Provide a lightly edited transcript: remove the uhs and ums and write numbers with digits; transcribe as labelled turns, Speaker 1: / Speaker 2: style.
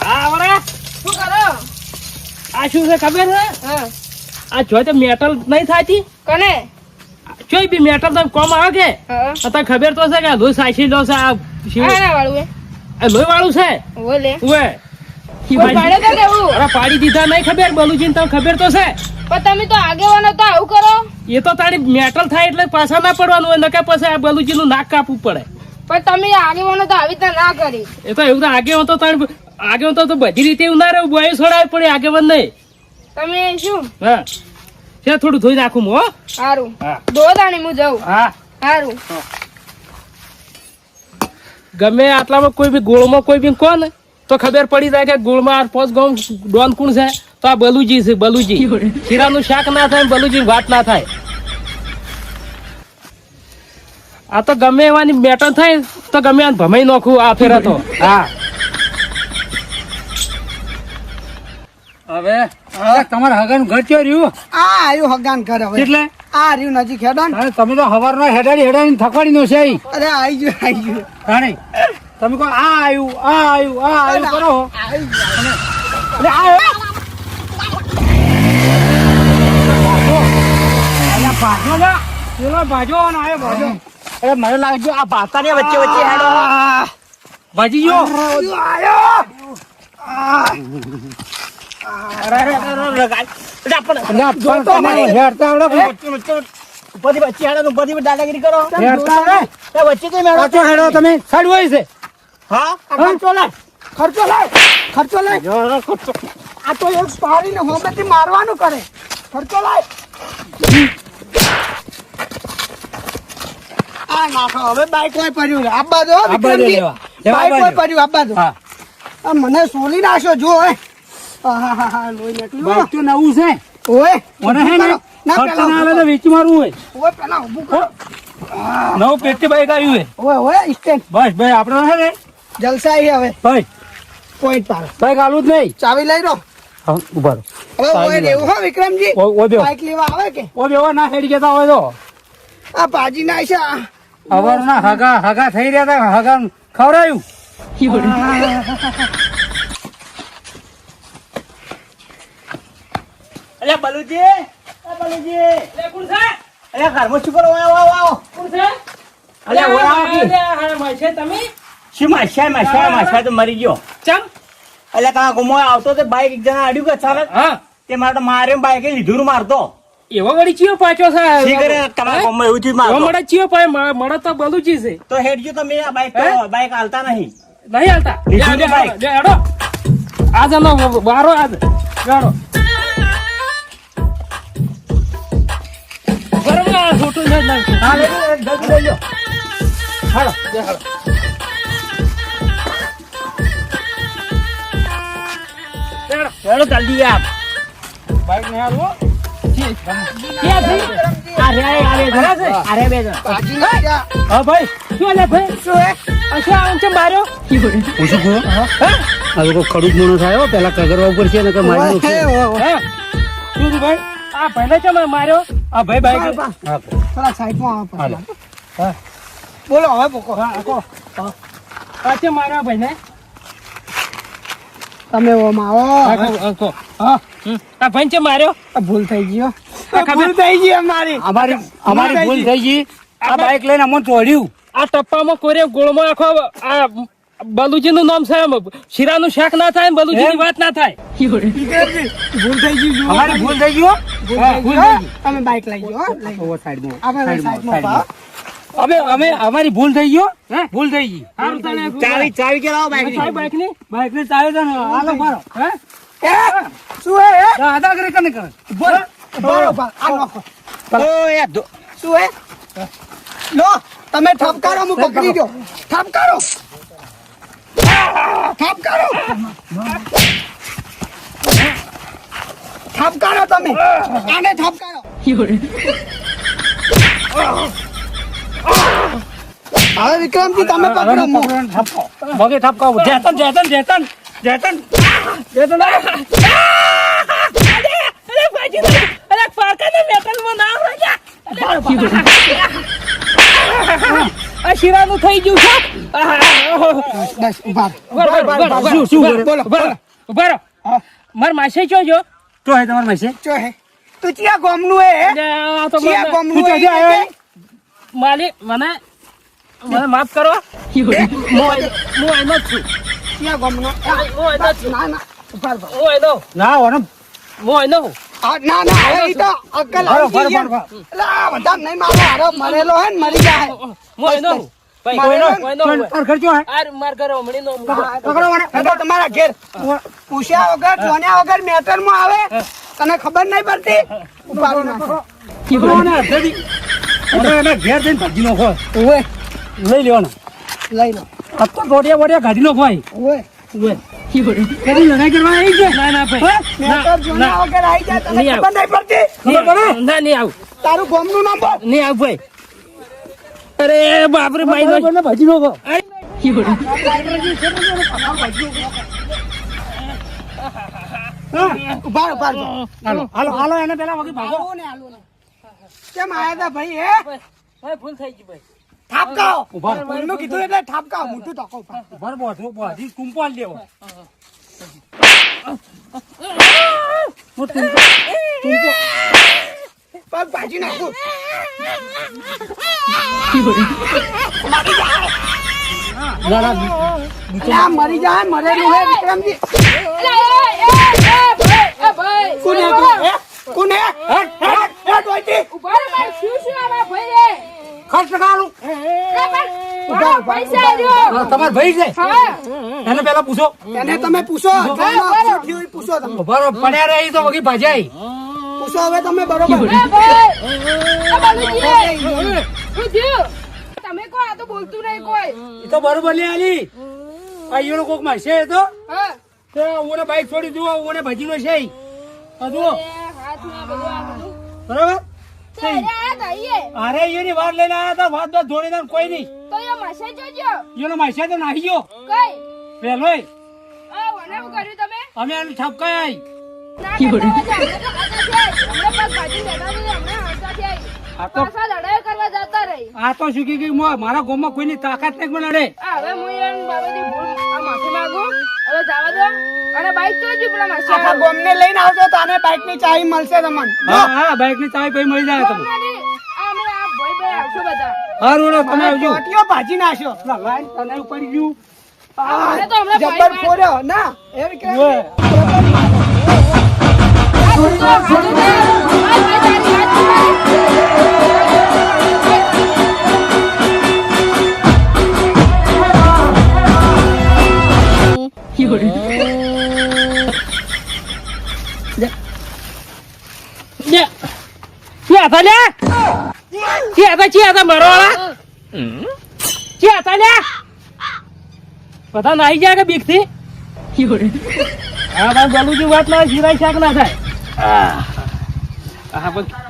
Speaker 1: આવરા
Speaker 2: શું કરો?
Speaker 1: આ શું છે ખબર છે?
Speaker 2: હા.
Speaker 1: આ જો તે મેટલ નહીં થાતી
Speaker 2: કને?
Speaker 1: જોઈ બી મેટલ તો કોમ આવે કે
Speaker 2: હા.
Speaker 1: તને ખબર તો છે કે લોહી સાચી લો છે આ
Speaker 2: આના વાળું હે.
Speaker 1: લોહી વાળું છે
Speaker 2: ઓલે.
Speaker 1: ઓએ
Speaker 2: કોઈ પાડે તો કેવું?
Speaker 1: અરે પાડી દીધા નહીં ખબર બલુજીને તને ખબર તો છે
Speaker 2: પણ તમે તો આગેવાનો તો આવું કરો.
Speaker 1: એ તો તારી મેટલ થાય એટલે પાછા ના પડવાનું હોય નકે પછી આ બલુજીનું નાક કાપવું પડે
Speaker 2: પણ તમે આગેવાનો તો આવી રીતે ના કરી.
Speaker 1: એ તો એવું તો આગેવાન તો તારી આગેવાન તો બધી રીતે એવું ના રહેવું બોય છોડાવી પડે આગેવાન નહીં
Speaker 2: તમે શું?
Speaker 1: હા છે થોડું ધોઈ નાખું હું હો
Speaker 2: સારું.
Speaker 1: હા
Speaker 2: દો દાણી હું જાઉં.
Speaker 1: હા
Speaker 2: સારું.
Speaker 1: ગમે આટલામાં કોઈ બી ગોળમાં કોઈ બી કોણ તો ખબર પડી જાય કે ગોળમાં પોચ ગામ ડોન કોણ છે તો આ બલુજી છે બલુજી ખીરાનું શાક ના થાય બલુજી વાત ના થાય આ તો ગમે એવાની મેટર થાય તો ગમે આ ભમાઈ નાખું આ ફેરા તો હા
Speaker 3: હવે તમારે હગાનું ઘર ક્યાં રહ્યું?
Speaker 4: આ આવ્યું હગાન ઘર હવે
Speaker 3: એટલે
Speaker 4: આ રહ્યું નજીક હેડો ને.
Speaker 3: અરે તમે તો હવારના હેડાડી થકવાડી નો છે ઈ.
Speaker 4: અરે આવી ગયું આવી ગયું
Speaker 3: રાણી તમે કહો આ આવ્યું આ આવ્યું આ આવ્યું કરો
Speaker 4: આવી ગયું.
Speaker 3: એટલે આ અલ્યા ભાજો લા પેલો ભાજો અને આયો ભાજો અરે મને લાગ્યું આ ભાતાની વચ્ચે વચ્ચે હેડો ભાજી ગયો દાદાગીરી કરો તમે સાડું હોય છે
Speaker 4: આ ખર્ચો લાય ખર્ચો લાય ખર્ચો લાય આ તો એક પાડીને હોમેથી મારવાનું કરે ખર્ચો લાય આ નાખો હવે બાઈક કોઈ પડ્યું રે આબા દો વિક્રમજી બાઈક કોઈ પડ્યું આબા દો
Speaker 3: હા
Speaker 4: આ મને સોલી નાખો જો હે આહાહા લોહી નીકળ્યું
Speaker 3: બાઈક તો નવું છે
Speaker 4: ઓય
Speaker 3: મને હે ને
Speaker 4: ના
Speaker 3: ખર્ચો
Speaker 4: પેલા
Speaker 3: ના આવે તો વેચી મારવું હોય
Speaker 4: ઓય પેલા ઊભું કરો
Speaker 3: નવું પેટી બાઈક આવ્યું હોય
Speaker 4: ઓય ઓય સ્ટેન્ડ
Speaker 3: બસ ભાઈ આપણે છે ને
Speaker 4: જલસા હે હવે
Speaker 3: ભાઈ
Speaker 4: પોઈન્ટ પાર
Speaker 3: બાઈક આલું જ નહીં
Speaker 4: ચાવી લઈ લો
Speaker 3: હા ઉભા રહો
Speaker 4: હવે ઓય રેવું હો વિક્રમજી
Speaker 3: ઓ બેહો
Speaker 4: બાઈક લેવા આવે કે
Speaker 3: ઓ બેહો ના હેડી જતા હોય તો
Speaker 4: આ ભાજી ના છે
Speaker 3: અવારના હગા થઈ રહ્યા હતા હગા ખવડાયું
Speaker 5: અલ્યા બલુજી બલુજી
Speaker 1: કોણ છે
Speaker 5: અલ્યા ઘરમાં શું કરો આવો આવો આવો
Speaker 1: કોણ છે
Speaker 5: અલ્યા ઓય આવો કે
Speaker 1: છે તમે
Speaker 5: શું માશા તો મરી ગયો
Speaker 1: ચમ
Speaker 5: અલ્યા કા ગુમો આવતો તે બાઈક એક જણા અડ્યું કે ચાલે
Speaker 1: હા
Speaker 5: તે મારે મારે બાઈક લીધું મારતો
Speaker 1: એવો વળી ચિયો પાછો છે
Speaker 5: શી કરે તમારા ગામમાં એવું થયું મારતો
Speaker 1: મળે ચિયો પાય મળે તો બલુજી છે
Speaker 5: તો હેડજો તમે આ બાઈક
Speaker 1: હે?
Speaker 5: બાઈક હાલતા નહીં
Speaker 1: નહીં હાલતા
Speaker 5: લીધું ને બાઈક.
Speaker 1: હેડો આજ એનો વારો આજ હેડો બરોબર આ છોટું છે જ નાખશું.
Speaker 5: હા જલ્દી લઈ લો
Speaker 1: હાલો જે હાલો હેડો
Speaker 5: હેડો જલ્દી આપ
Speaker 3: બાઈક ને હાલો
Speaker 1: ક્યાં છે
Speaker 5: અરે બે જણ
Speaker 4: ભાજી ના જા.
Speaker 3: હા ભાઈ
Speaker 1: શું લે ભાઈ
Speaker 4: શું હે
Speaker 1: અચ્છા આમ છે માર્યો
Speaker 3: પૂછું કહો આ લોકો ખડૂત મોનો થાય પેલા કગરવા ઉપર છે ને કે મારી
Speaker 4: ઓય, ઓય, ઓય.
Speaker 1: હે શું થયું ભાઈ આ ભાઈને ચમ માર્યો
Speaker 3: આ ભાઈ બાઈક
Speaker 4: બા,
Speaker 3: હા
Speaker 4: થોડા સાઈડમાં આવો
Speaker 3: હાલો.
Speaker 4: પહેલા. બોલો હવે પોકો
Speaker 1: પાછે માર્યો ભાઈને
Speaker 4: તમે ઓમ આવો
Speaker 1: હા આ ભાઈ છે માર્યો
Speaker 4: આ ભૂલ થઈ ગયો
Speaker 1: ખબર-
Speaker 4: ભૂલ થઈ ગઈ અમારી
Speaker 3: અમારી ભૂલ થઈ ગઈ આ બાઈક લઈને અમને તોડ્યું
Speaker 1: આ ટપ્પામાં કોરે ગોળમાં આખો આ બલુજી નું નામ છે શીરાનું શાક ના થાય બલુજી ની વાત ના થાય
Speaker 4: ભૂલ થઈ ગઈ જુઓ.
Speaker 3: અમારી ભૂલ થઈ ગયું
Speaker 4: ભૂલ થઈ ગઈ. તમે બાઈક લઈ ગયો હો, લઈ ગયો.
Speaker 3: ઓવર સાઈડમાં
Speaker 4: આપણે સાઈડમાં પાડો.
Speaker 3: અમે અમારી ભૂલ થઈ ગયો ભૂલ થઈ ગઈ
Speaker 1: સારું તને
Speaker 5: ચાવી કે લાવો બાઈક
Speaker 1: બાઈક ની
Speaker 3: બાઈક ને ચાલે છે ને હાલો મારો હે
Speaker 4: એ, શું હે એ?
Speaker 3: દાદા કરે કને કરે
Speaker 4: બરોબર આ નાખો. શું હે લો તમે ઠપકારો હું પકડી ગયો ઠપકારો ઠપકારો ઠપકારો તમે આને ઠપકારો હવે વિક્રમજી તમે પકડો મો.
Speaker 3: મગે ઠપકાવ જેતન
Speaker 1: અરે પાકા ને મેટલ માં ના હોય આ શીરાનું થઈ ગયું છે
Speaker 4: બસ ઉભા
Speaker 3: શું શું
Speaker 4: બોલો બોલો
Speaker 1: ઉભા રહો માર માસે ચો જો
Speaker 3: તો હે તમાર મસે
Speaker 4: ચો હે તું ચિયા ગોમનું હે
Speaker 1: આ તો
Speaker 4: ચિયા
Speaker 1: મને-
Speaker 4: ગોમનું
Speaker 3: તું
Speaker 4: હે
Speaker 3: ચોથી આવ્યો હે?
Speaker 1: માલિક મને માફ કરો હું એનો જ છું
Speaker 4: ચિયા ગોમનો
Speaker 1: હું એનો જ છું
Speaker 4: ના ના ઉભા રહો.
Speaker 1: હું એનો
Speaker 3: ના ઓનમ
Speaker 1: હું એનો હું
Speaker 4: ના ના હવે ઈ તો અક્કલ આવી ગઈ છે. એટલે આ બધા નહીં મારો હારો મરેલો હે ને મરી જાય
Speaker 1: હું એનો હું ભાઈ
Speaker 4: મારે
Speaker 1: હું એનો હું
Speaker 3: તાર ખર્ચો હે
Speaker 1: આ માર ઘરે હમણી નો
Speaker 3: પકડો મને
Speaker 4: તો તમારા ઘેર પૂછ્યા વગર જોન્યા વગર મેટર માં આવે તને ખબર નહીં પડતી ઉપાડી નાખો
Speaker 3: પકડો ને અડધેથી. હવે એને ઘેર જઈને ભાજી નો ખોય
Speaker 4: ઓવે
Speaker 3: લઈ લેવાનો
Speaker 4: લઈ લો
Speaker 3: આ તો ગોડિયા બોડિયા ગાડી નો ખોય
Speaker 4: ઓવે
Speaker 3: કદી લડાઈ કરવા આવી છે
Speaker 1: ના ના ભાઈ
Speaker 4: મેટર જોન્યા વગર આવી જાય તને
Speaker 1: નહીં
Speaker 4: ખબર નહીં પડતી
Speaker 3: ખબર પડે
Speaker 1: ના નહીં આવું
Speaker 4: તારું ગોમનું નામ બોલ
Speaker 1: નહીં આવું ભાઈ અરે બાપરે ભાઈ
Speaker 3: બંને ભાજી નો ખો
Speaker 4: ઉભા ઉભા ઉભા.
Speaker 3: હાલો હાલો હાલો એને પેલા વગી ભાગો
Speaker 4: આવું ને આલું ને. કેમ આયા તા ભાઈ હે
Speaker 1: ભાઈ ભૂલ થઈ ગઈ ભાઈ
Speaker 4: ઠાપકાઓ
Speaker 3: ઉભા રહો.
Speaker 4: બોલનું કીધું એટલે ઠાપકાઓ મોટું તકો ઉપર
Speaker 3: ઉભા રહો, બોધો બોધી કુંપાલ લેવો
Speaker 4: પગ ભાજી નાખું એટલે આ મરી જાય મરેલું હે વિક્રમજી
Speaker 2: ભાઈ
Speaker 4: કોને હે? કોને હે ડોઈટી
Speaker 2: ઉભા રહો ભાઈ શું શું આ ભાઈ રે
Speaker 3: ખર્ચ લગાડું
Speaker 2: પૈસા આલ્યો
Speaker 3: તમાર ભાઈ છે
Speaker 2: હા
Speaker 3: એને પેલા પૂછો
Speaker 4: એને તમે પૂછો જોઈનો શું થયું એ પૂછો તમે
Speaker 3: ઉભા રહો, પડ્યા રહી તો વગી ભાજાય
Speaker 4: પૂછો હવે તમે બરોબર
Speaker 2: એ ભાઈ આ બાલુજી શું થયું તમે કો આ તો બોલતું નહીં કોઈ
Speaker 3: એ તો બરોબર લે આલી આ ઈનો કોક માં છે તો
Speaker 2: હા
Speaker 3: તો ઓને બાઈક છોડી દો ઓને ભાજી નો છે આ જુઓ
Speaker 2: હાથમાં બધું આ બધું
Speaker 3: બરાબર
Speaker 2: તો અરે આ તઈએ
Speaker 3: અરે ઈની વાર લઈને આયા તા વાત તો ધોણી ના કોઈ નહીં
Speaker 2: તો એ મસે જોજો
Speaker 3: ઈનો માઈસા તો નાહી ગયો
Speaker 2: કઈ
Speaker 3: વેલોય
Speaker 2: આ વને હું કર્યું તમે
Speaker 3: અમે એને ઠપકાય
Speaker 2: ના કરતા હમણાં પાસ ભાજી લેતા હમણાં
Speaker 3: આ તો
Speaker 2: પાછા લડાઈ કરવા જતા રહી
Speaker 3: આ તો શું કે મારા ગામમાં કોઈની તાકાત નહીં પણ લડે
Speaker 2: હવે હું એમ બાબાજી ભૂલ આ માફી માંગુ હવે જવા દો અને બાઈક તો જ પેલા માસી
Speaker 4: આખા ગોમને લઈને આવજો તો આને બાઈક ની ચાવી મળશે તમને
Speaker 3: હા હા બાઈક ની ચાવી પછી મળી જાય તમે
Speaker 2: અમે આ ભાઈ ભાઈ આવશો બધા
Speaker 3: હા રોડો તમે આવજો
Speaker 4: ચોટીઓ ભાજી નાખ્યો
Speaker 3: લાઈન તને ઉપર ગયું
Speaker 2: મને તો હમણાં
Speaker 4: જબ્બર
Speaker 2: ભાઈ
Speaker 4: ફોડ્યો ના એ વિક્રમ
Speaker 3: ઓય.
Speaker 1: ક્યાં હતા લ્યા ક્યાં હતા મારો વાળા ક્યાં હતા લ્યા બધા નાઈ જાય કે બીક થી હા ભાઈ બોલું છું વાત ના સિરાય શાક ના થાય હા પણ